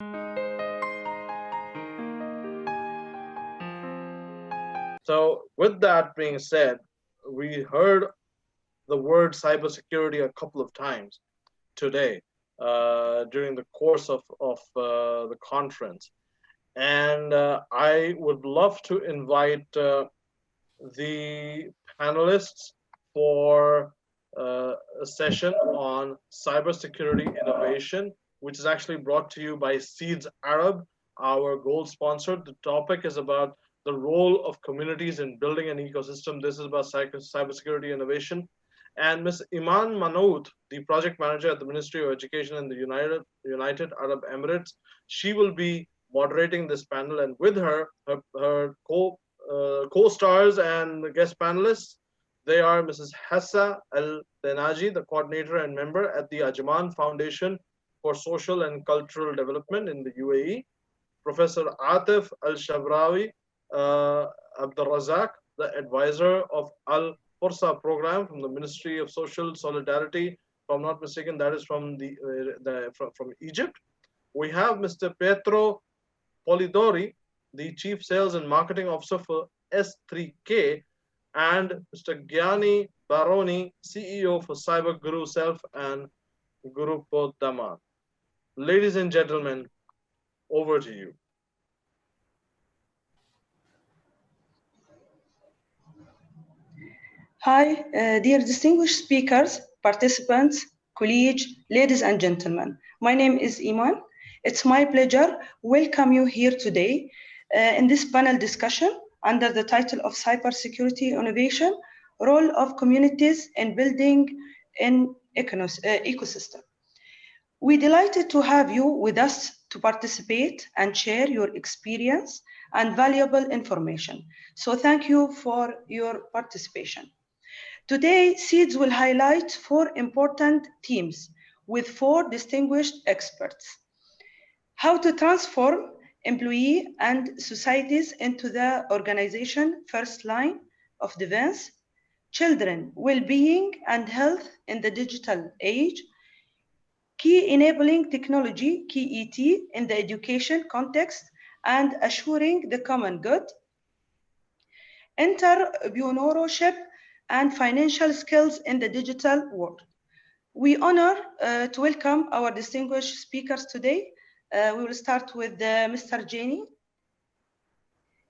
So with that being said, we heard the word cybersecurity a couple of times today during the course of the conference. And I would love to invite the panelists for a session on cybersecurity innovation, which is actually brought to you by Seeds Arab, our gold sponsor. The topic is about the role of communities in building an ecosystem. This is about cybersecurity innovation. And Ms. Eman Manout, the project manager at the Ministry of Education in the United Arab Emirates, she will be moderating this panel, and with her co-stars and the guest panelists, they are Mrs. Hessa Al Tenaji, the coordinator and member at the Ajman Foundation for Social and Cultural Development in the UAE, Professor Atef Al Shabrawi, Abdelrazek, the advisor of Al Forsa program from the Ministry of Social Solidarity. If I'm not mistaken, that is from from Egypt. We have Mr. Pietro Polidori, the Chief Sales and Marketing Officer for S3K, and Mr. Gianni Baroni, CEO for Cyber Guru Self and Gruppo Daman. Ladies and gentlemen, over to you. Hi, dear distinguished speakers, participants, colleagues, ladies and gentlemen. My name is Eman. It's my pleasure to welcome you here today in this panel discussion under the title of Cybersecurity Innovation, Role of Communities in Building an Ecosystem. We're delighted to have you with us to participate and share your experience and valuable information. So thank you for your participation. Today, Seeds will highlight 4 important themes with 4 distinguished experts. How to transform employee and societies into the organization first line of defense, children, well-being and health in the digital age, key enabling technology, KET, in the education context and assuring the common good, entrepreneurship and financial skills in the digital world. We honor to welcome our distinguished speakers today. We will start with Mr. Gianni.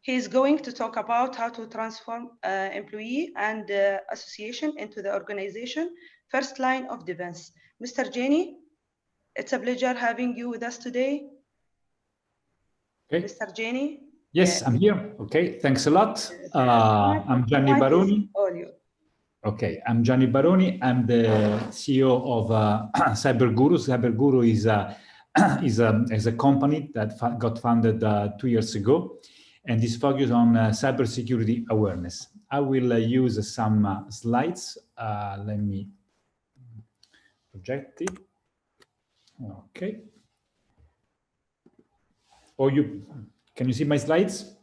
He is going to talk about how to transform employee and association into the organization first line of defense. Mr. Gianni, it's a pleasure having you with us today. Okay. Mr. Gianni? Yes, I'm here. Okay, thanks a lot. I'm Gianni Baroni. Okay, I'm Gianni Baroni. I'm the CEO of Cyber Guru. Cyber Guru is a company that got founded 2 years ago and is focused on cybersecurity awareness. I will use some slides. Let me project it. Okay. Or can you see my slides?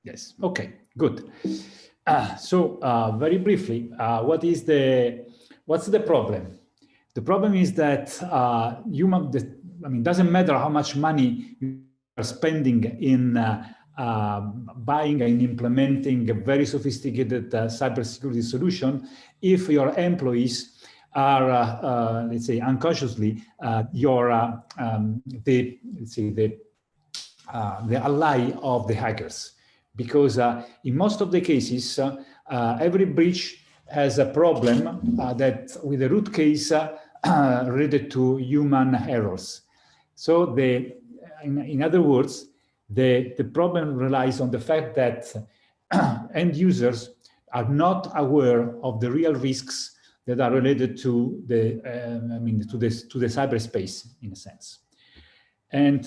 Yes. Okay. Good. So very briefly, what's the problem? The problem is that doesn't matter how much money you are spending in buying and implementing a very sophisticated cybersecurity solution if your employees are, let's say, unconsciously the ally of the hackers. Because in most of the cases, every breach has a problem that with the root case related to human errors. So in other words, the problem relies on the fact that end users are not aware of the real risks that are related to the to the cyberspace in a sense. And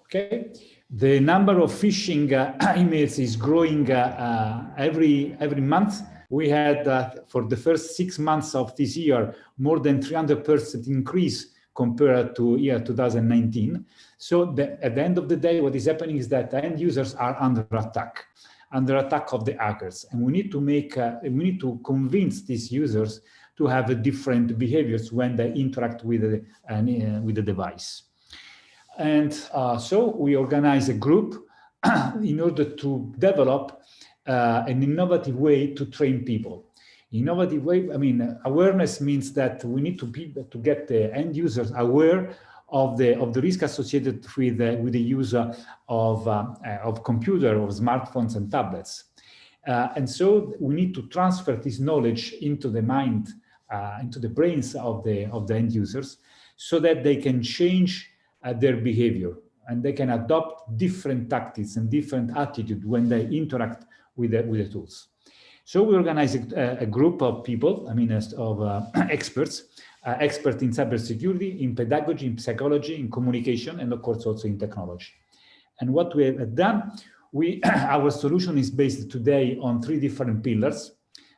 okay, the number of phishing emails is growing every month. We had for the first 6 months of this year more than 300% increase compared to year 2019. So at the end of the day, what is happening is that end users are under attack of the hackers, and we need to convince these users to have different behaviors when they interact with the device. And so we organize a group in order to develop an innovative way to train people. Innovative way, I mean, awareness means that we need to get the end users aware of the risk associated with the use of computer, of smartphones and tablets. And so we need to transfer this knowledge into the mind, into the brains of the end users, so that they can change their behavior and they can adopt different tactics and different attitude when they interact with the tools. So we organize a group of people, I mean, of experts in cybersecurity, in pedagogy, in psychology, in communication, and of course also in technology. And what we have done, our solution is based today on 3 different pillars.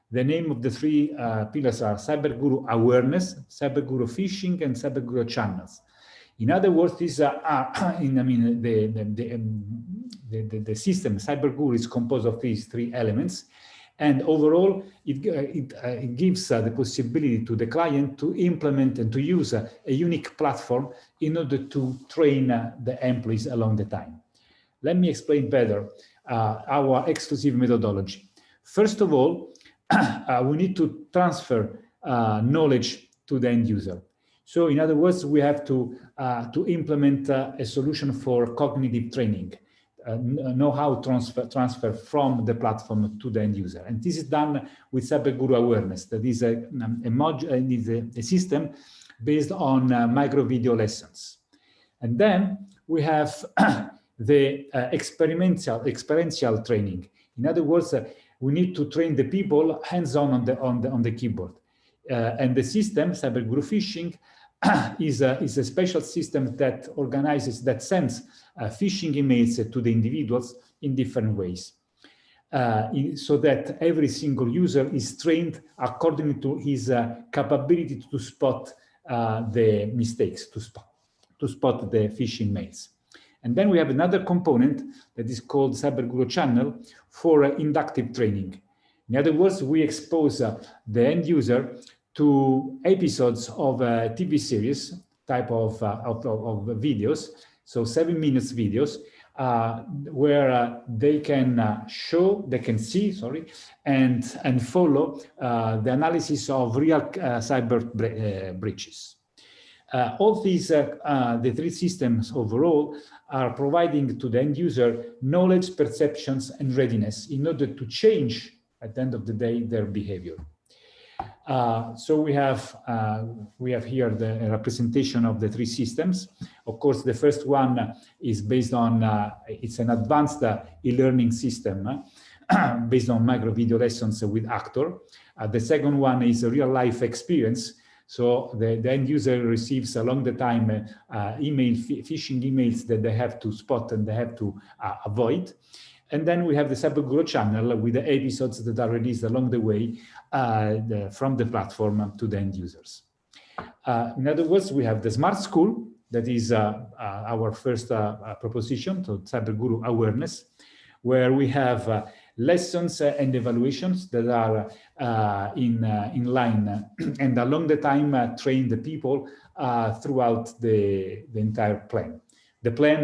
The name of the 3 pillars are Cyberguru Awareness, Cyberguru Phishing, and Cyberguru Channels. In other words, these the system Cyberguru is composed of these 3 elements. And overall, it gives the possibility to the client to implement and to use a unique platform in order to train the employees along the time. Let me explain better our exclusive methodology. First of all, we need to transfer knowledge to the end user. So in other words, we have to implement a solution for cognitive training. Know-how transfer from the platform to the end user. And this is done with Cyberguru Awareness. That is a system based on micro video lessons. And then we have the experiential training. In other words, we need to train the people hands-on on the keyboard. And the system, Cyberguru Phishing, is a special system that organizes, that sends phishing emails to the individuals in different ways, so that every single user is trained according to his capability to spot the mistakes, to spot the phishing mails. And then we have another component that is called Cyberguru Channel for inductive training. In other words, we expose the end user to episodes of a TV series type of videos, so 7 minutes videos, where they can see, and follow the analysis of real cyber breaches. All these, the 3 systems overall, are providing to the end user knowledge, perceptions, and readiness in order to change, at the end of the day, their behavior. So we have here the representation of the 3 systems. Of course, the first one is based on, it's an advanced e-learning system based on micro video lessons with actor. The second one is a real life experience. So the end user receives along the time phishing emails that they have to spot and they have to avoid. And then we have the Cyberguru channel with the episodes that are released along the way from the platform to the end users. In other words, we have the Smart School, that is our first proposition to Cyberguru Awareness, where we have lessons and evaluations that are in line and along the time train the people throughout the entire plan. The plan,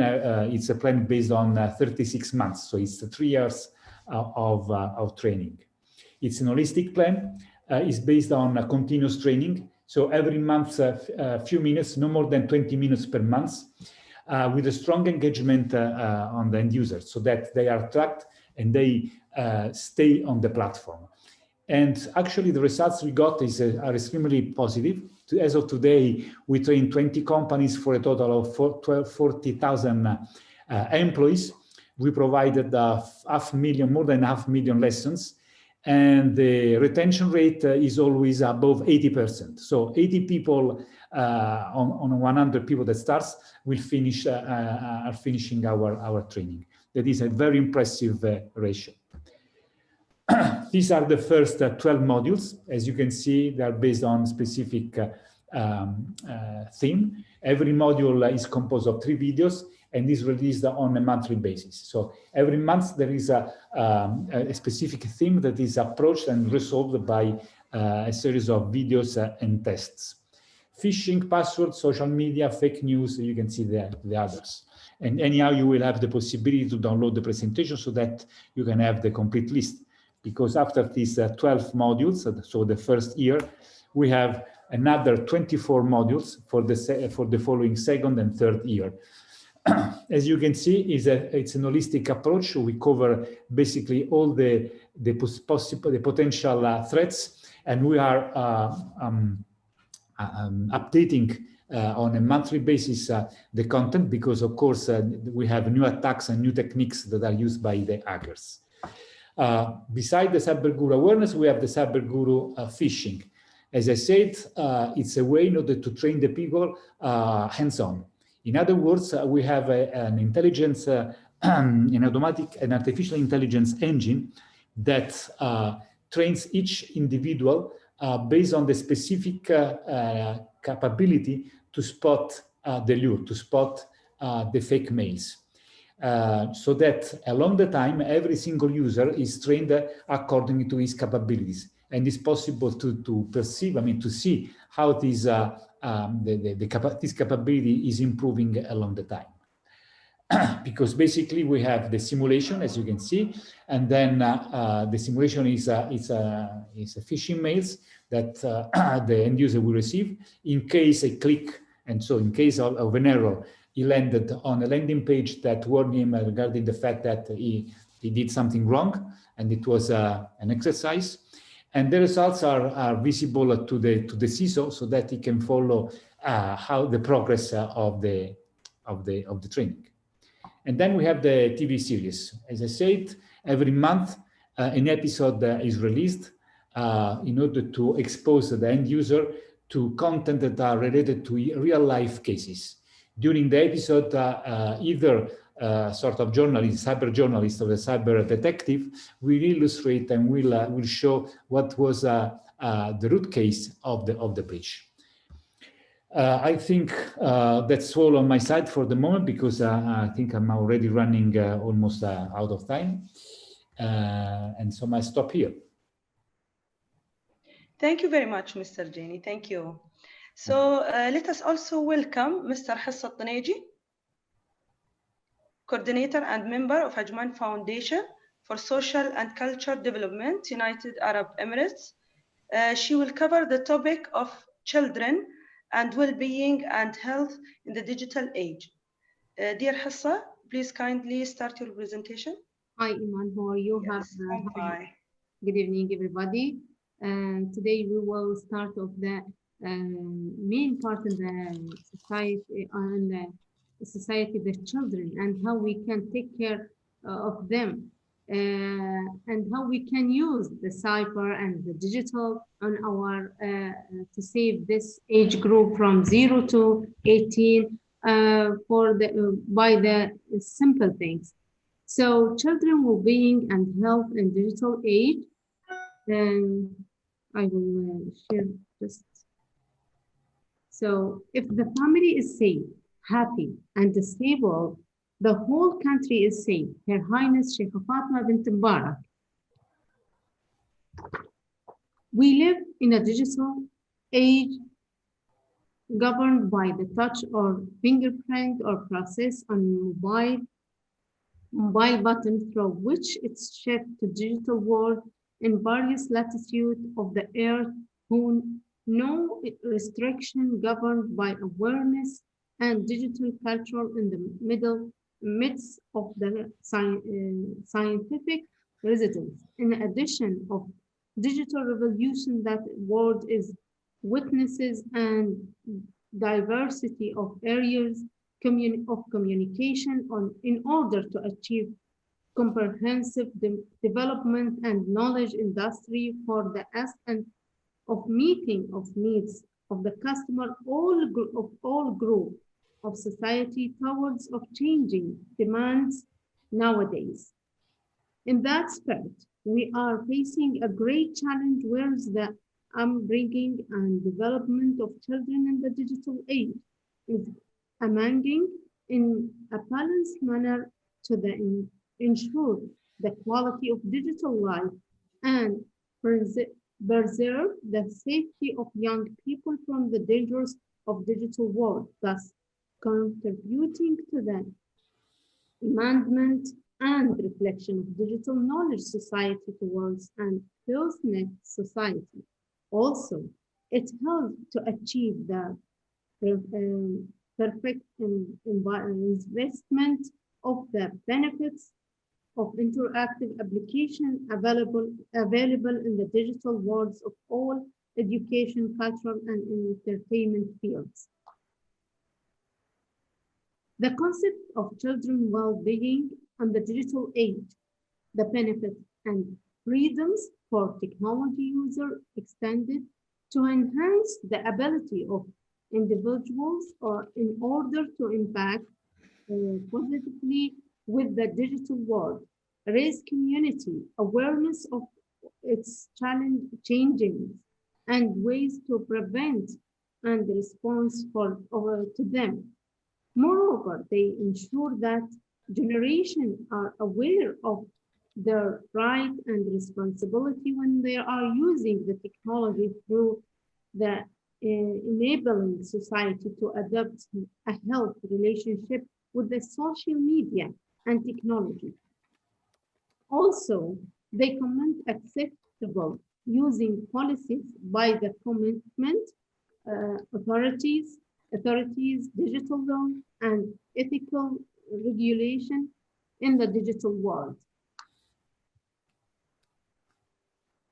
it's a plan based on 36 months, so it's 3 years of training. It's an holistic plan. It's based on continuous training. So every month, a few minutes, no more than 20 minutes per month, with a strong engagement on the end users, so that they are tracked and they stay on the platform. And actually, the results we got are extremely positive. As of today, we train 20 companies for a total of 40,000 employees. We provided more than 500,000 lessons, and the retention rate is always above 80%. So 80 people on 100 people that starts will finish are finishing our training. That is a very impressive ratio. These are the first 12 modules. As you can see, they are based on specific theme. Every module is composed of 3 videos and is released on a monthly basis. So every month there is a specific theme that is approached and resolved by a series of videos and tests. Phishing, passwords, social media, fake news, you can see the others. And anyhow, you will have the possibility to download the presentation so that you can have the complete list. Because after these 12 modules, so the first year, we have another 24 modules for the following second and third year. As you can see, it's an holistic approach. We cover basically all the potential threats, and we are updating on a monthly basis the content, because of course we have new attacks and new techniques that are used by the hackers. Beside the Cyber Guru awareness, we have the Cyber Guru phishing. As I said, it's a way in order to train the people hands-on. In other words, we have an intelligence, an artificial intelligence engine that trains each individual based on the specific capability to spot the lure, to spot the fake mails. So that along the time, every single user is trained according to his capabilities. And it's possible to perceive, to see how this capability is improving along the time. Because basically we have the simulation, as you can see, and then the simulation is a phishing mails that the end user will receive in case a click, and so in case of an error, he landed on a landing page that warned him regarding the fact that he did something wrong, and it was an exercise. And the results are visible to the CISO, so that he can follow how the progress of the training. And then we have the TV series. As I said, every month an episode is released in order to expose the end user to content that are related to real life cases. During the episode, either sort of journalist, cyber journalist, or a cyber detective will illustrate and will show what was the root case of the breach. I think that's all on my side for the moment, because I think I'm already running almost out of time. And so I stop here. Thank you very much, Mr. Gianni. Thank you. So let us also welcome Mr. Hessa Al Tenaji, coordinator and member of Ajman Foundation for Social and Culture Development, United Arab Emirates. She will cover the topic of children and well-being and health in the digital age. Dear Hessa, please kindly start your presentation. Hi, Eman, how are you? Yes, hi. Good evening, everybody. Today we will start off the main part in the society, the children, and how we can take care of them, and how we can use the cyber and the digital on our to save this age group from 0 to 18 by the simple things. So children well-being and health in digital age. Then I will share just. So if the family is safe, happy, and stable, the whole country is safe. Her Highness Sheikh Fatma bint Mubarak. We live in a digital age governed by the touch or fingerprint or process on mobile button, through which it's shipped to digital world in various latitudes of the earth, who no restriction governed by awareness and digital culture in the midst of the scientific residence. In addition of digital revolution that world is witnesses and diversity of areas of communication in order to achieve comprehensive development and knowledge industry for the aspect of meeting of needs of the customer, all group of society towards of changing demands nowadays. In that spirit, we are facing a great challenge where the upbringing and development of children in the digital age is amonging in a balanced manner to ensure the quality of digital life and preserve the safety of young people from the dangers of digital world, thus contributing to the amendment and reflection of digital knowledge society towards an close-knit society. Also, it helped to achieve the perfect investment of the benefits of interactive application available in the digital worlds of all education, cultural, and entertainment fields. The concept of children well-being and the digital age, the benefits and freedoms for technology user extended to enhance the ability of individuals or in order to impact positively with the digital world, raise community awareness of its changing and ways to prevent and response to them. Moreover, they ensure that generations are aware of their right and responsibility when they are using the technology through the enabling society to adopt a healthy relationship with the social media and technology. Also, they comment acceptable using policies by the commitment authorities, digital law, and ethical regulation in the digital world.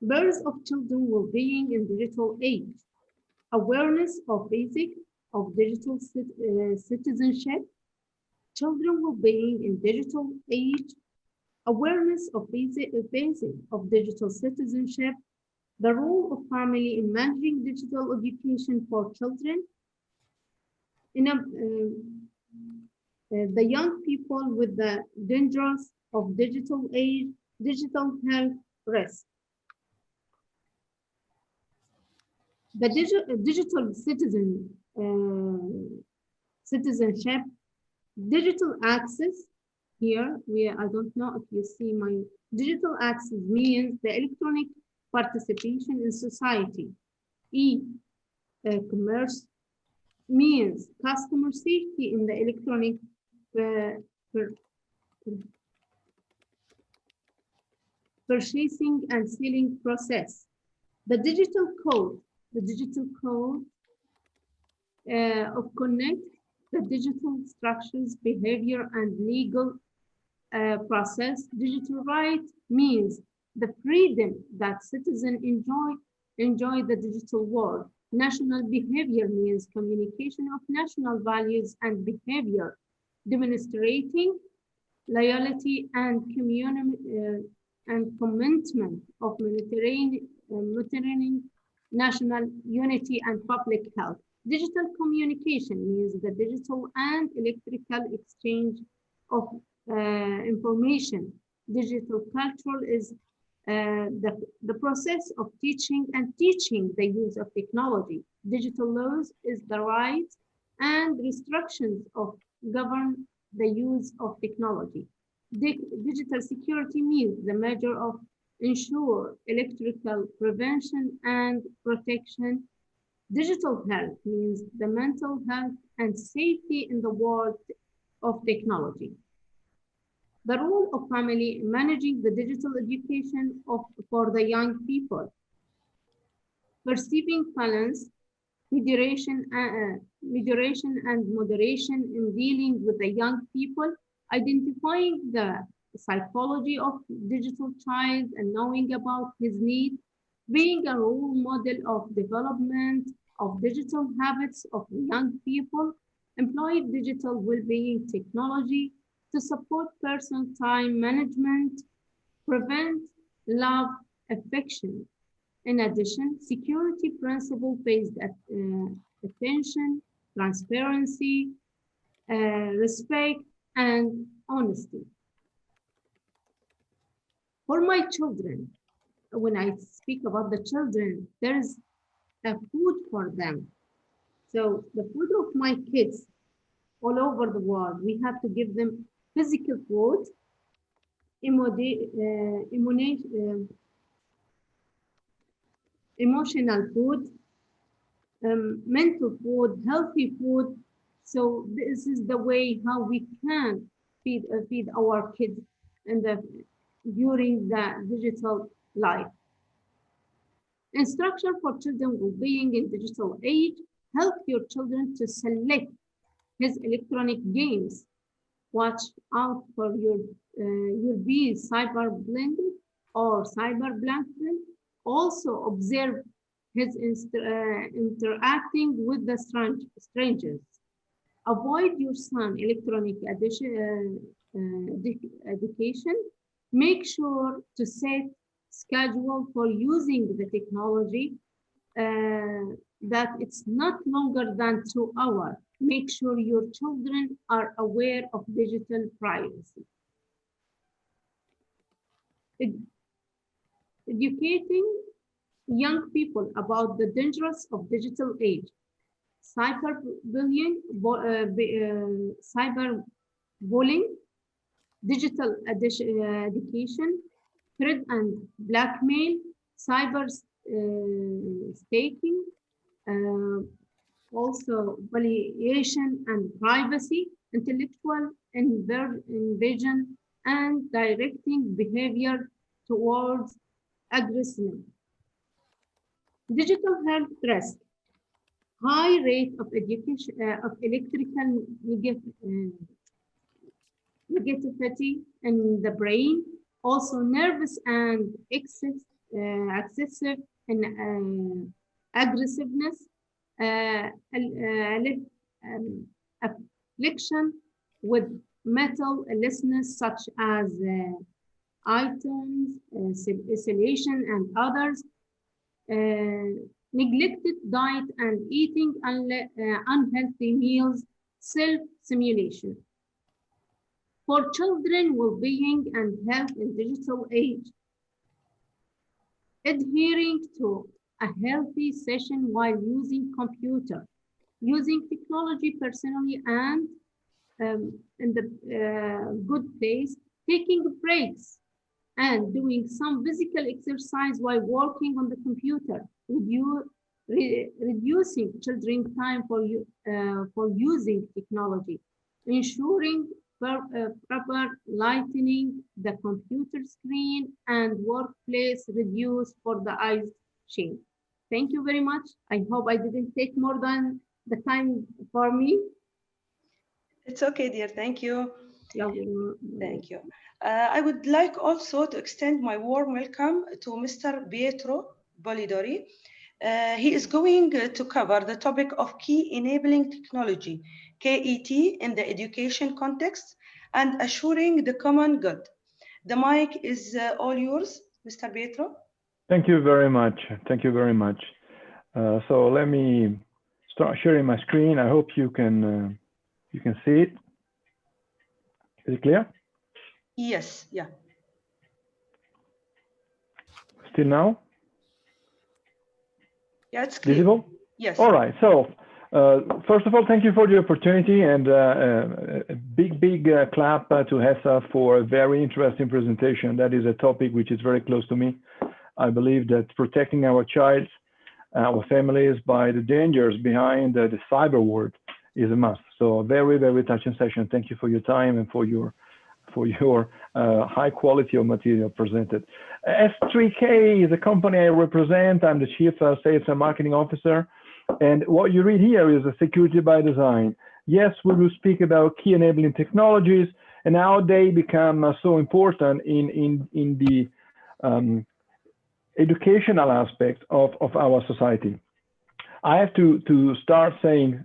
Birth of children well-being in digital age, awareness of basic of digital citizenship, children well-being in digital age, awareness of basic of digital citizenship, the role of family in managing digital education for children, the young people with the dangers of digital age, digital health risk. The digital citizenship, digital access. Here, I don't know if you see my digital access means the electronic participation in society. Commerce means customer safety in the electronic purchasing and selling process. The digital code of connect the digital structures, behavior, and legal process. Digital right means the freedom that citizens enjoy the digital world. National behavior means communication of national values and behavior, demonstrating loyalty and commitment of maintaining national unity and public health. Digital communication means the digital and electrical exchange of information. Digital culture is the process of teaching the use of technology. Digital laws is the rights and restrictions of govern the use of technology. Digital security means the measure of ensure electrical prevention and protection. Digital health means the mental health and safety in the world of technology. The role of family in managing the digital education for the young people. Perceiving balance, moderation and moderation in dealing with the young people, identifying the psychology of digital child and knowing about his needs, being a role model of development of digital habits of young people, employ digital well-being technology to support personal time management, prevent love affection. In addition, security principle-based attention, transparency, respect, and honesty. For my children, when I speak about the children, there is a food for them. So the food of my kids all over the world, we have to give them physical food, emotional food, mental food, healthy food. So this is the way how we can feed our kids during the digital life. Instruction for children well-being in digital age. Help your children to select his electronic games. Watch out for your be cyber blended or cyber blanked. Also observe his interacting with the strangers. Avoid your son electronic education. Make sure to set schedule for using the technology that it's not longer than 2 hours. Make sure your children are aware of digital privacy. Educating young people about the dangers of digital age. Cyberbullying, cyberbullying, digital education, threat and blackmail, cyber staking, also valuation and privacy, intellectual invasion, and directing behavior towards aggressiveness. Digital health risk, high rate of education of electrical negativity in the brain, also nervous and excessive and aggressiveness, affliction with mental illness such as items, isolation, and others, neglected diet and eating unhealthy meals, self-simulation. For children well-being and health in digital age, adhering to a healthy session while using computer, using technology personally and in the good place, taking breaks and doing some physical exercise while working on the computer, reducing children's time for using technology, ensuring proper lightening the computer screen and workplace reduce for the eyes strain. Thank you very much. I hope I didn't take more than the time for me. It's okay, dear. Thank you. Yeah. Thank you. I would like also to extend my warm welcome to Mr. Pietro Polidori. He is going to cover the topic of key enabling technology, KET, in the education context and assuring the common good. The mic is all yours, Mr. Pietro. Thank you very much. Thank you very much. So let me start sharing my screen. I hope you can see it. Is it clear? Yes. Yeah. Still now? Yeah, it's clear. Visible? Yes. All right. So first of all, thank you for the opportunity and a big clap to Hessa for a very interesting presentation. That is a topic which is very close to me. I believe that protecting our child, our families by the dangers behind the cyber world is a must. So a very touching session. Thank you for your time and for your high quality of material presented. S3K is a company I represent. I'm the Chief Sales and Marketing Officer. And what you read here is a security by design. Yes, we will speak about key enabling technologies and how they become so important in the educational aspect of our society. I have to start saying,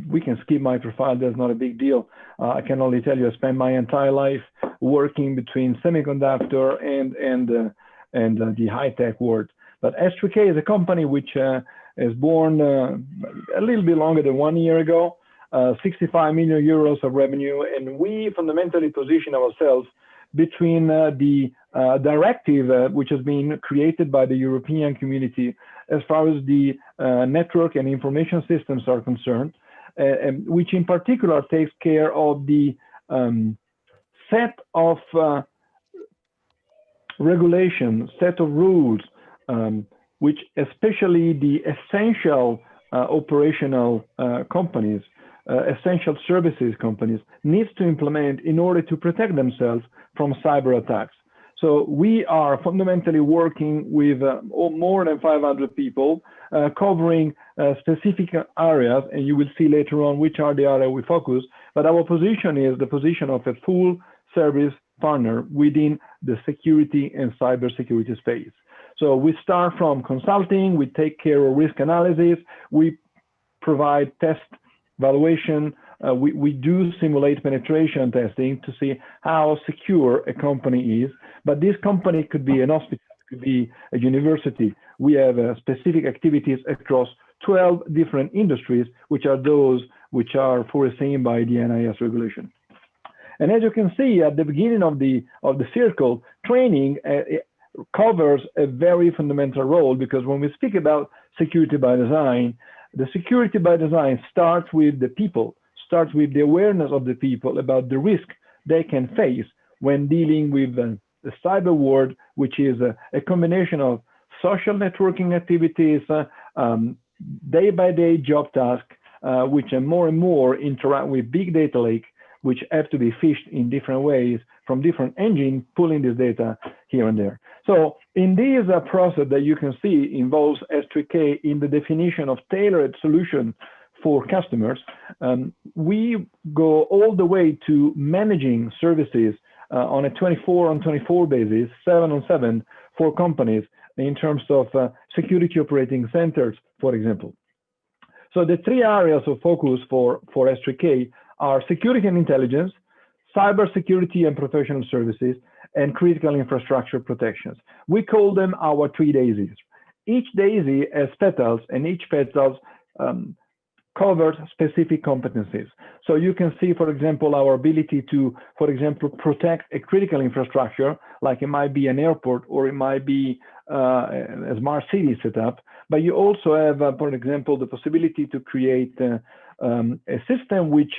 we can skip my profile, that's not a big deal. I can only tell you I spent my entire life working between semiconductor and the high-tech world. But S3K is a company which is born a little bit longer than 1 year ago, 65 million euros of revenue, and we fundamentally position ourselves between the directive which has been created by the European community as far as the network and information systems are concerned, which in particular takes care of the set of regulations, set of rules, which especially the essential operational companies, essential services companies, needs to implement in order to protect themselves from cyber attacks. So we are fundamentally working with more than 500 people covering specific areas, and you will see later on which are the areas we focus. But our position is the position of a full service partner within the security and cybersecurity space. So we start from consulting, we take care of risk analysis, we provide test evaluation, we do simulate penetration testing to see how secure a company is. But this company could be an hospital, could be a university. We have specific activities across 12 different industries, which are those which are foreseen by the NIS regulation. And as you can see at the beginning of the circle, training covers a very fundamental role, because when we speak about security by design, the security by design starts with the people, starts with the awareness of the people about the risk they can face when dealing with the cyber world, which is a combination of social networking activities, day-by-day job tasks, which are more and more interact with big data lake, which have to be fished in different ways from different engines, pulling this data here and there. So in this process that you can see involves S3K in the definition of tailored solution for customers, we go all the way to managing services on a 24/24 basis, 7/7 for companies in terms of security operating centers, for example. So the three areas of focus for S3K are security and intelligence, cybersecurity and professional services, and critical infrastructure protections. We call them our 3 daisies. Each daisy has petals, and each petals covers specific competencies. So you can see, for example, our ability to, for example, protect a critical infrastructure, like it might be an airport or it might be a smart city setup. But you also have, for example, the possibility to create a system which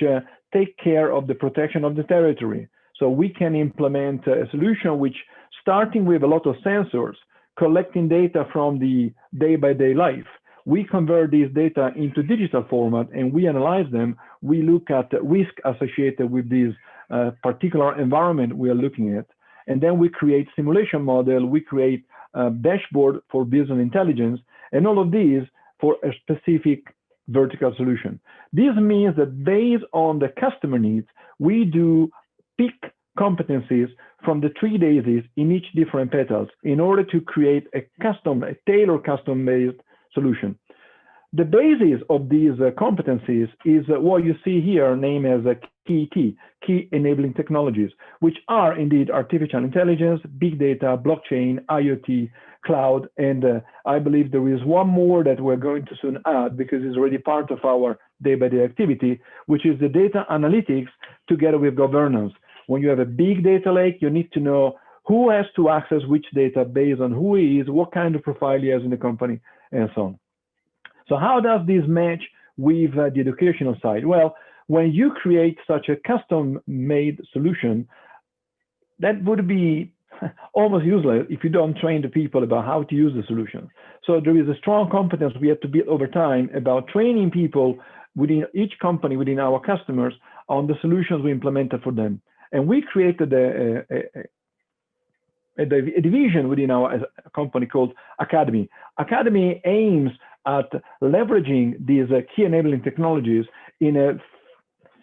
take care of the protection of the territory. So we can implement a solution which, starting with a lot of sensors, collecting data from the day-by-day life, we convert this data into digital format and we analyze them. We look at the risk associated with this particular environment we are looking at. And then we create simulation model, we create a dashboard for business intelligence, and all of these for a specific vertical solution. This means that based on the customer needs, we do pick competencies from the 3 daisies in each different petals in order to create a tailored custom-based solution. The basis of these competencies is what you see here named as a key enabling technologies, which are indeed artificial intelligence, big data, blockchain, IoT, cloud, and I believe there is one more that we're going to soon add because it's already part of our day-by-day activity, which is the data analytics together with governance. When you have a big data lake, you need to know who has to access which data based on who he is, what kind of profile he has in the company, and so on. So how does this match with the educational side? Well, when you create such a custom-made solution, that would be almost useless if you don't train the people about how to use the solution. So there is a strong competence we have to build over time about training people within each company, within our customers, on the solutions we implemented for them. And we created a division within our company called Academy. Academy aims at leveraging these key enabling technologies in a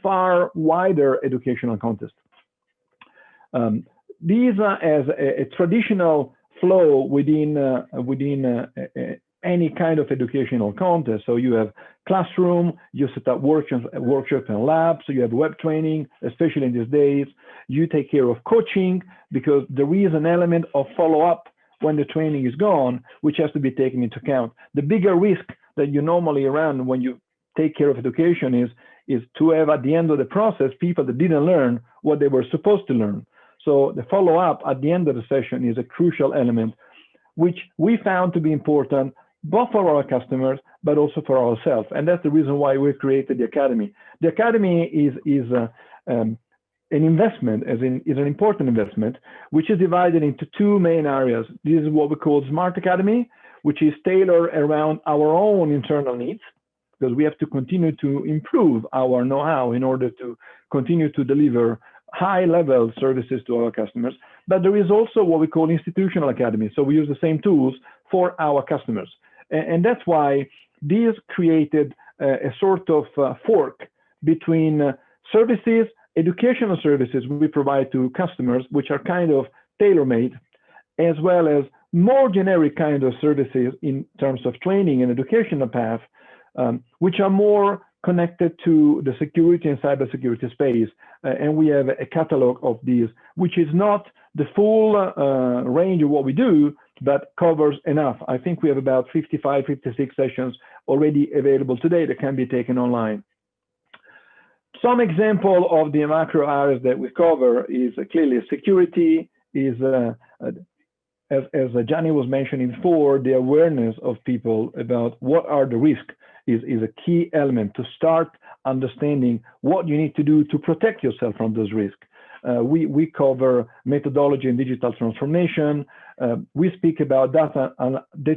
far wider educational context. These are as a traditional flow within any kind of educational context. So you have classroom, you set up workshops and labs, so you have web training, especially in these days. You take care of coaching because there is an element of follow-up when the training is gone, which has to be taken into account. The bigger risk that you normally run when you take care of education is to have at the end of the process people that didn't learn what they were supposed to learn. So the follow-up at the end of the session is a crucial element, which we found to be important both for our customers, but also for ourselves. And that's the reason why we created the Academy. The Academy is an investment, is an important investment, which is divided into two main areas. This is what we call Smart Academy, which is tailored around our own internal needs, because we have to continue to improve our know-how in order to continue to deliver high-level services to our customers. But there is also what we call institutional academy. So we use the same tools for our customers. And that's why these created a sort of fork between services, educational services we provide to customers, which are kind of tailor-made, as well as more generic kind of services in terms of training and educational path, which are more connected to the security and cybersecurity space. And we have a catalog of these, which is not the full range of what we do, but covers enough. I think we have about 55, 56 sessions already available today that can be taken online. Some example of the macro areas that we cover is clearly security, is as Gianni was mentioning before, the awareness of people about what are the risks is a key element to start understanding what you need to do to protect yourself from those risks. We cover methodology and digital transformation. We speak about data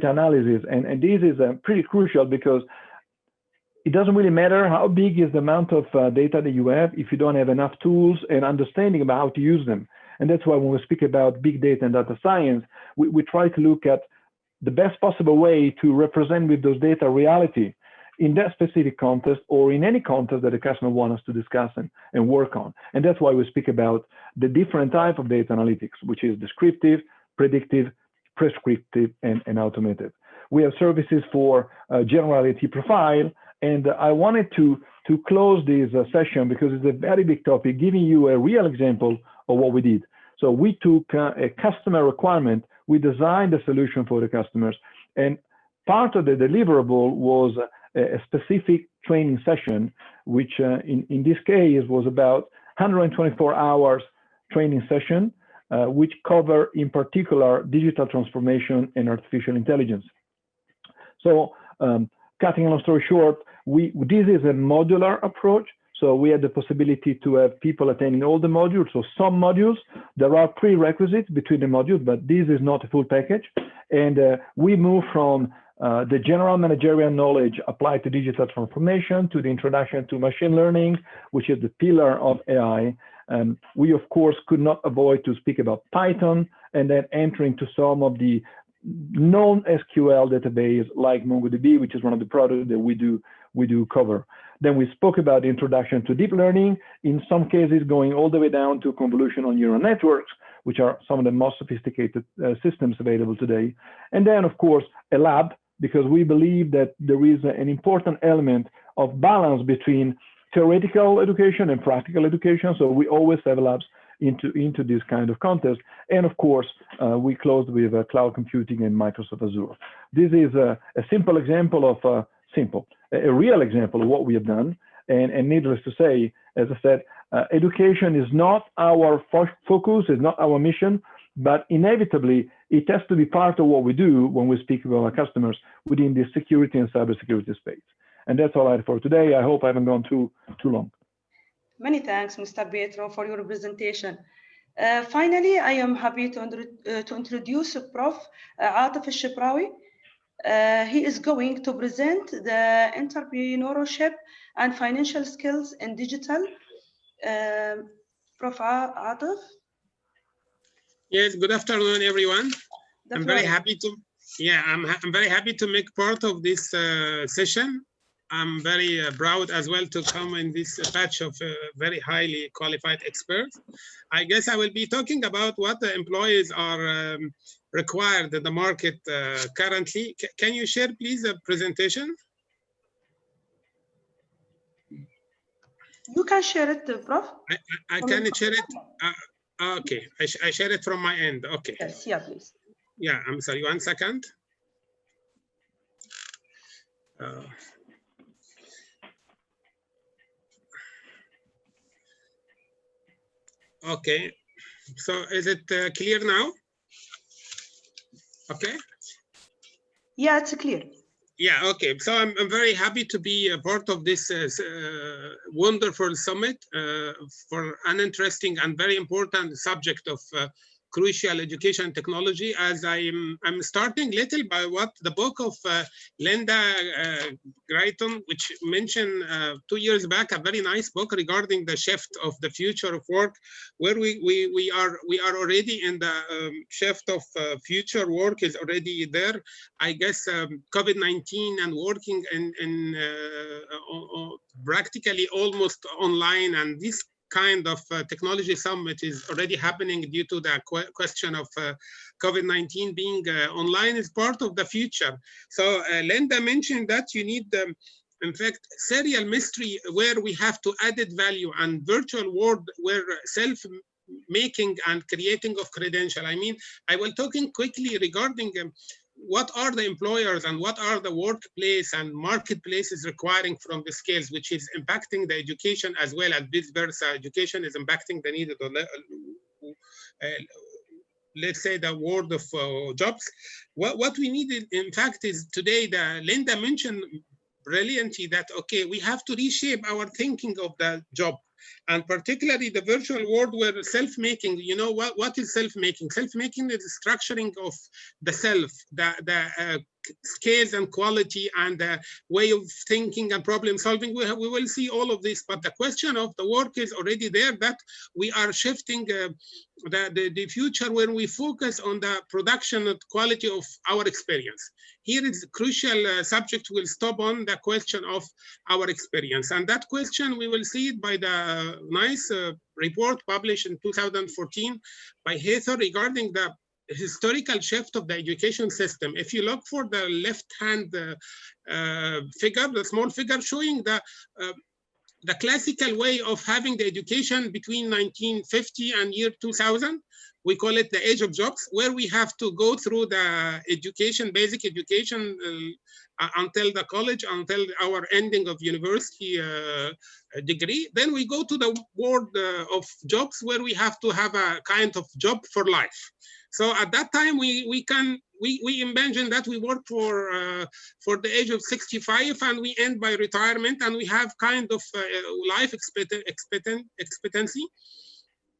analysis, and this is pretty crucial because it doesn't really matter how big is the amount of data that you have if you don't have enough tools and understanding about how to use them. And that's why when we speak about big data and data science, we try to look at the best possible way to represent with those data reality in that specific context or in any context that the customer wants us to discuss and work on. And that's why we speak about the different type of data analytics, which is descriptive, predictive, prescriptive, and automated. We have services for general IT profile, and I wanted to close this session because it's a very big topic, giving you a real example of what we did. So we took a customer requirement, we designed a solution for the customers, and part of the deliverable was a specific training session, which in this case was about 124 hours training session, which cover in particular digital transformation and artificial intelligence. So cutting a long story short, this is a modular approach. So we had the possibility to have people attending all the modules. So some modules, there are prerequisites between the modules, but this is not a full package. And we move from the general managerial knowledge applied to digital transformation to the introduction to machine learning, which is the pillar of AI. We, of course, could not avoid to speak about Python and then entering to some of the non-SQL database like MongoDB, which is one of the products that we do cover. Then we spoke about the introduction to deep learning, in some cases going all the way down to convolutional neural networks, which are some of the most sophisticated systems available today. And then, of course, a lab, because we believe that there is an important element of balance between theoretical education and practical education. So we always have labs into this kind of contest. And of course, we closed with cloud computing and Microsoft Azure. This is a simple example of a real example of what we have done. And needless to say, as I said, education is not our focus, is not our mission, but inevitably it has to be part of what we do when we speak with our customers within the security and cybersecurity space. And that's all I have for today. I hope I haven't gone too long. Many thanks, Mr. Pietro, for your presentation. Finally, I am happy to introduce Prof. Atef Shabrawi. He is going to present the entrepreneurship and financial skills in digital. Prof. Atef. Yes, good afternoon, everyone. I'm very happy to make part of this session. I'm very proud as well to come in this batch of very highly qualified experts. I guess I will be talking about what the employees are required in the market currently. Can you share, please, the presentation? You can share it, Prof. I can share it. Okay, I share it from my end. Okay. Yes, yeah, please. Yeah, I'm sorry, 1 second. Okay, so is it clear now? Okay. Yeah, it's clear. Yeah, okay. So I'm very happy to be a part of this wonderful summit for an interesting and very important subject of crucial education technology, as I'm starting little by what the book of Linda Greiton, which mentioned 2 years back, a very nice book regarding the shift of the future of work, where we are already in the shift of future work is already there. I guess COVID-19 and working in practically almost online, and this kind of technology summit is already happening due to the question of COVID-19 being online is part of the future. So Linda mentioned that you need, in fact, serial mystery where we have to added value, and virtual world where self-making and creating of credential. I mean, I will talking quickly regarding what are the employers and what are the workplace and marketplaces requiring from the skills, which is impacting the education as well as vice versa. Education is impacting the need of let's say the world of jobs. What we need, in fact, is today, Linda mentioned brilliantly that, okay, we have to reshape our thinking of the job. And particularly the virtual world where self-making, you know, what is self-making? Self-making is the structuring of the self, the scales and quality and the way of thinking and problem solving. We will see all of this, but the question of the work is already there, that we are shifting the future when we focus on the production and quality of our experience. Here is a crucial subject. We'll stop on the question of our experience. And that question, we will see it by the nice report published in 2014 by Hessa regarding the historical shift of the education system. If you look for the left-hand figure, the small figure showing the classical way of having the education between 1950 and year 2000, we call it the age of jobs, where we have to go through the education, basic education until the college, until our ending of university degree. Then we go to the world of jobs, where we have to have a kind of job for life. So at that time, we imagine that we work for the age of 65 and we end by retirement, and we have kind of life expectancy.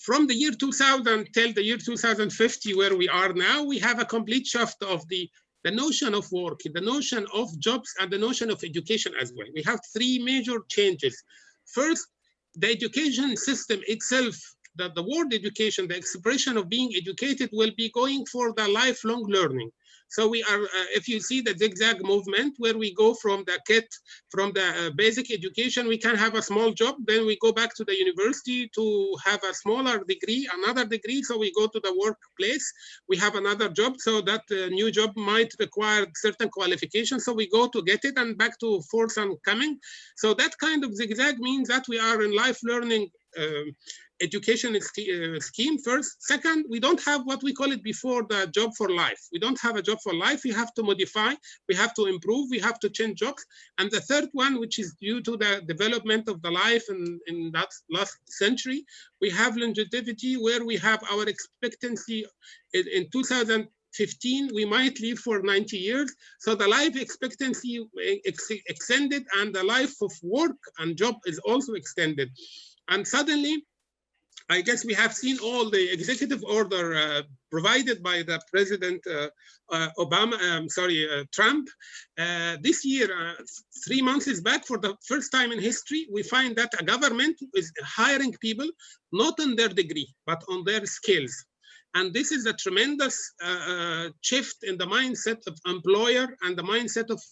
From the year 2000 till the year 2050, where we are now, we have a complete shift of the notion of work, the notion of jobs, and the notion of education as well. We have three major changes. First, the education system itself, that the word education, the expression of being educated, will be going for the lifelong learning. So we are, if you see the zigzag movement, where we go from the kit, from the basic education, we can have a small job, then we go back to the university to have a smaller degree, another degree, so we go to the workplace, we have another job, so that new job might require certain qualifications, so we go to get it, and back to Forsa and coming. So that kind of zigzag means that we are in life learning education scheme first. Second, we don't have what we call it before the job for life. We don't have a job for life. We have to modify, we have to improve, we have to change jobs. And the third one, which is due to the development of the life in that last century, we have longevity, where we have our expectancy in 2015, we might live for 90 years. So the life expectancy extended, and the life of work and job is also extended. And suddenly, I guess we have seen all the executive order provided by the President Trump. This year, 3 months back, for the first time in history, we find that a government is hiring people not on their degree, but on their skills. And this is a tremendous shift in the mindset of employer and the mindset of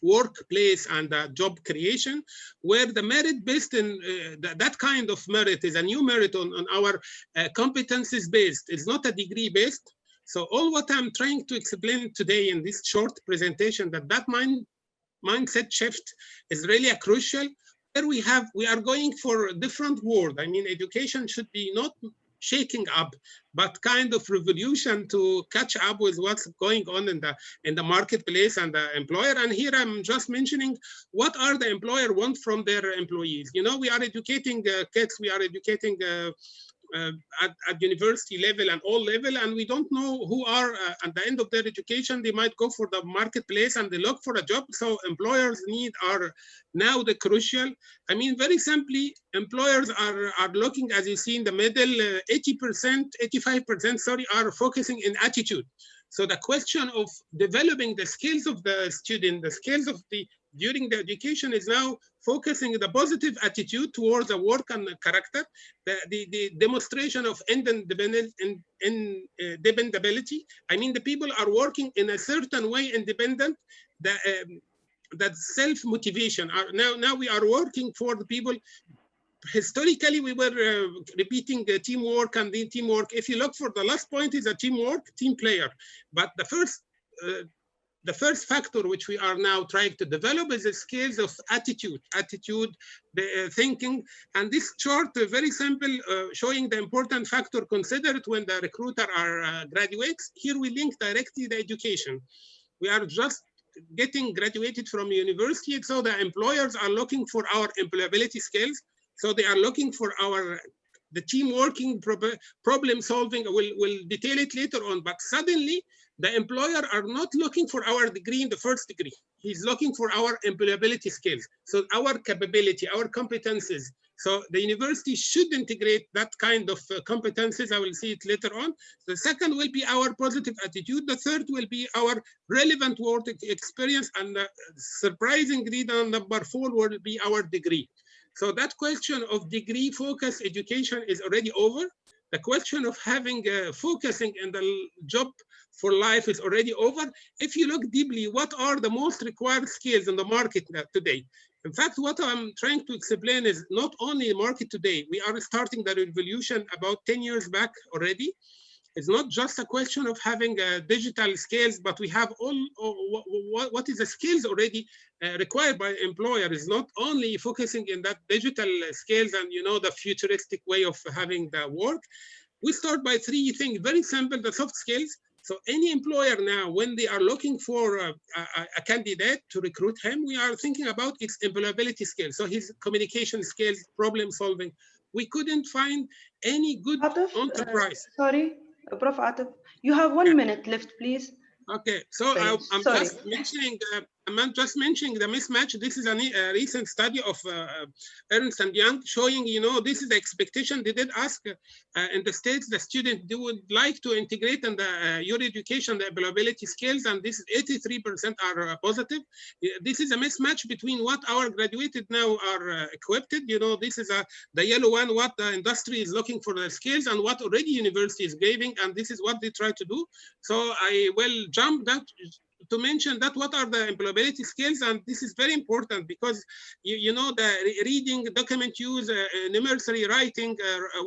workplace and job creation, where the merit based in that kind of merit is a new merit on our competencies based. It's not a degree based. So all what I'm trying to explain today in this short presentation, that mindset shift is really a crucial, where we are going for a different world. I mean, education should be not shaking up, but kind of revolution to catch up with what's going on in the marketplace and the employer. And here I'm just mentioning what are the employer want from their employees. You know, we are educating kids, we are educating at university level and all level, and we don't know who are at the end of their education. They might go for the marketplace and they look for a job. So employers need are now the crucial. I mean, very simply, employers are looking, as you see in the middle, 80%, 85%, sorry, are focusing in attitude. So the question of developing the skills of the student, the skills of the during the education is now focusing the positive attitude towards the work and the character, the demonstration of dependability. I mean, the people are working in a certain way independent, that self-motivation. Now we are working for the people. Historically, we were repeating teamwork and the teamwork. If you look for the last point is a teamwork, team player. But the first factor which we are now trying to develop is the skills of attitude, the thinking. And this chart, very simple, showing the important factor considered when the recruiter are graduates. Here we link directly the education. We are just getting graduated from university, so the employers are looking for our employability skills. So they are looking for the team working, problem solving. We'll detail it later on, but suddenly the employer are not looking for our degree in the first degree. He's looking for our employability skills. So our capability, our competences. So the university should integrate that kind of competences. I will see it later on. The second will be our positive attitude. The third will be our relevant work experience. And the surprising reason number 4 will be our degree. So that question of degree focused education is already over. The question of having focusing in the job for life is already over. If you look deeply, what are the most required skills in the market today? In fact, what I'm trying to explain is not only the market today. We are starting the revolution about 10 years back already. It's not just a question of having digital skills, but we have what is the skills already required by employer is not only focusing in that digital skills and the futuristic way of having the work. We start by 3 things, very simple, the soft skills. So any employer now, when they are looking for a candidate to recruit him, we are thinking about its employability skills. So his communication skills, problem solving. We couldn't find any good Atef, enterprise. Sorry, Prof. Atef, you have 1 minute left, please. Okay, so I'm just mentioning the mismatch. This is a recent study of Ernst & Young showing, this is the expectation. They did ask in the States, the student, they would like to integrate in your education, the employability skills, and this is 83% are positive. This is a mismatch between what our graduated now are equipped. This is the yellow one, what the industry is looking for the skills and what already university is giving, and this is what they try to do. So I will jump that to mention that what are the employability skills, and this is very important because the reading, document use, numeracy writing,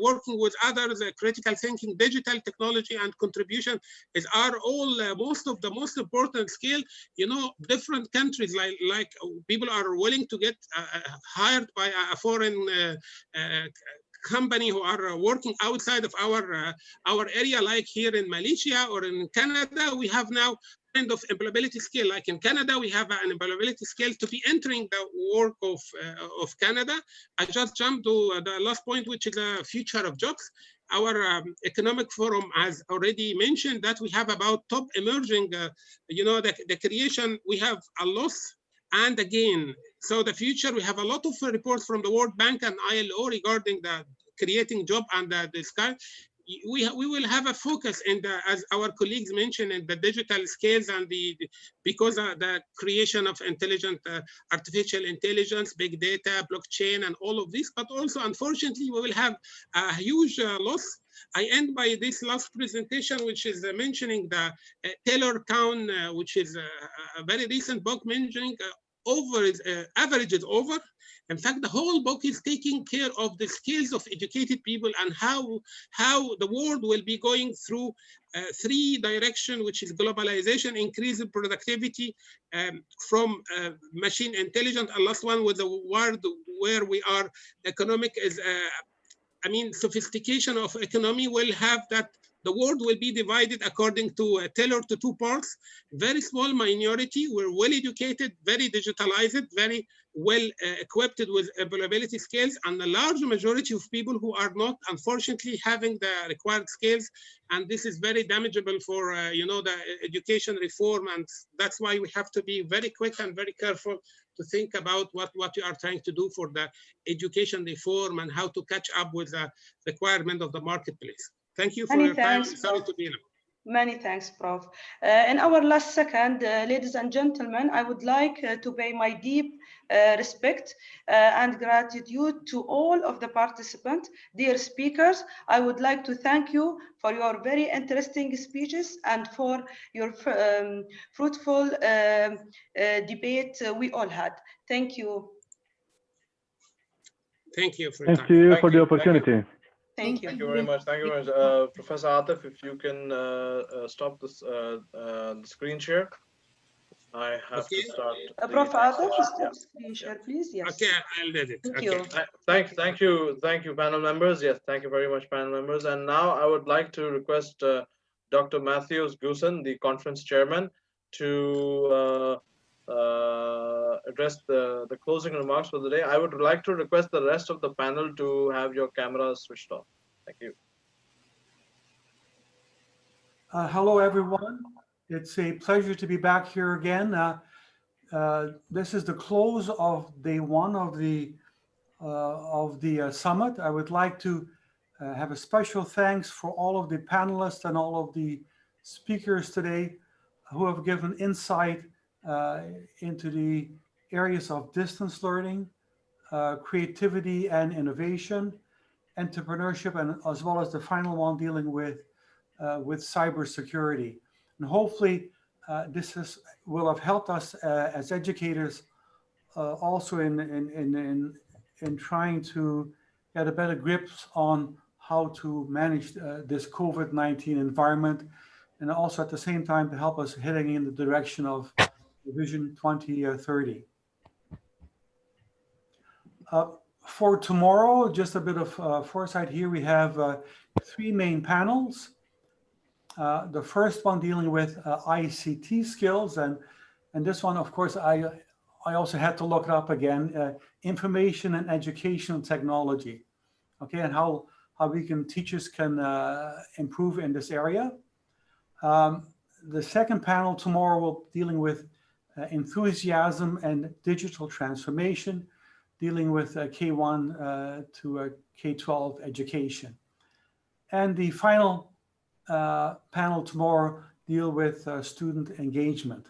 working with others, critical thinking, digital technology, and contribution are all most of the most important skill. Different countries like people are willing to get hired by a foreign company who are working outside of our area, like here in Malaysia or in Canada. We have now kind of employability skill. Like in Canada, we have an employability skill to be entering the work of Canada. I just jumped to the last point, which is the future of jobs. Our economic forum has already mentioned that we have about top emerging, the creation, we have a loss and a gain. So the future, we have a lot of reports from the World Bank and ILO regarding the creating job and the sky. We will have a focus in as our colleagues mentioned, in the digital skills and because of the creation of intelligent artificial intelligence, big data, blockchain, and all of this. But also, unfortunately, we will have a huge loss. I end by this last presentation, which is mentioning the Taylor Cohn, which is a very recent book mentioning average is over. In fact, the whole book is taking care of the skills of educated people and how the world will be going through 3 directions, which is globalization, increasing productivity from machine intelligence. And last one was a word where we are, economic is, sophistication of economy will have that the world will be divided according to tailored to two parts. Very small minority were well educated, very digitalized, very well equipped with availability skills, and the large majority of people who are not, unfortunately, having the required skills. And this is very damageable for you know, the education reform, and that's why we have to be very quick and very careful to think about what you are trying to do for the education reform and how to catch up with the requirement of the marketplace. Thank you for your time. Sorry to be long. Many thanks, Prof. In our last second, ladies and gentlemen, I would like to pay my deep respect and gratitude to all of the participants. Dear speakers, I would like to thank you for your very interesting speeches and for your fruitful debate we all had. Thank you. Thank you for your time. Thank you for the opportunity. Thank you. Thank you very much. Thank you very much. Professor Atef, if you can stop this the screen share. I have to start. Prof. Atef, stop screen share, please. Yes. Okay, I'll do it. Thank you. Thank you, panel members. Yes, thank you very much, panel members. And now I would like to request Dr. Matthews Goosen, the conference chairman, to address the closing remarks for the day. I would like to request the rest of the panel to have your cameras switched off. Thank you. Hello, everyone. It's a pleasure to be back here again. This is the close of day one of the summit. I would like to have a special thanks for all of the panelists and all of the speakers today who have given insight into the areas of distance learning, creativity and innovation, entrepreneurship, and as well as the final one dealing with cybersecurity. And hopefully this will have helped us as educators also in trying to get a better grip on how to manage this COVID-19 environment, and also at the same time to help us heading in the direction of Vision 2030. For tomorrow, just a bit of foresight here, we have three main panels. The first one dealing with ICT skills, and this one, of course, I also had to look it up again, information and educational technology, okay, and how teachers can improve in this area. The second panel tomorrow will dealing with enthusiasm and digital transformation, dealing with K1 to K12 education. And the final panel tomorrow deal with student engagement.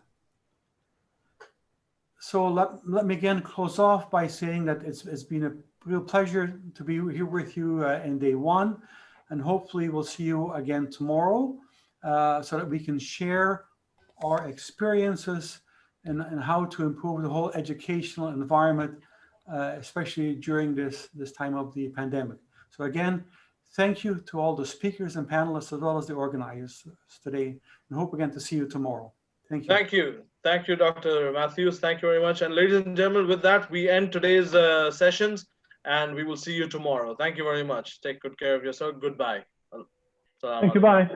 So let me again close off by saying that it's been a real pleasure to be here with you in day one, and hopefully we'll see you again tomorrow so that we can share our experiences and how to improve the whole educational environment, especially during this time of the pandemic. So again, thank you to all the speakers and panelists as well as the organizers today, and hope again to see you tomorrow. Thank you. Thank you. Thank you, Dr. Matthews. Thank you very much. And ladies and gentlemen, with that, we end today's sessions, and we will see you tomorrow. Thank you very much. Take good care of yourself. Goodbye. Thank you. Bye.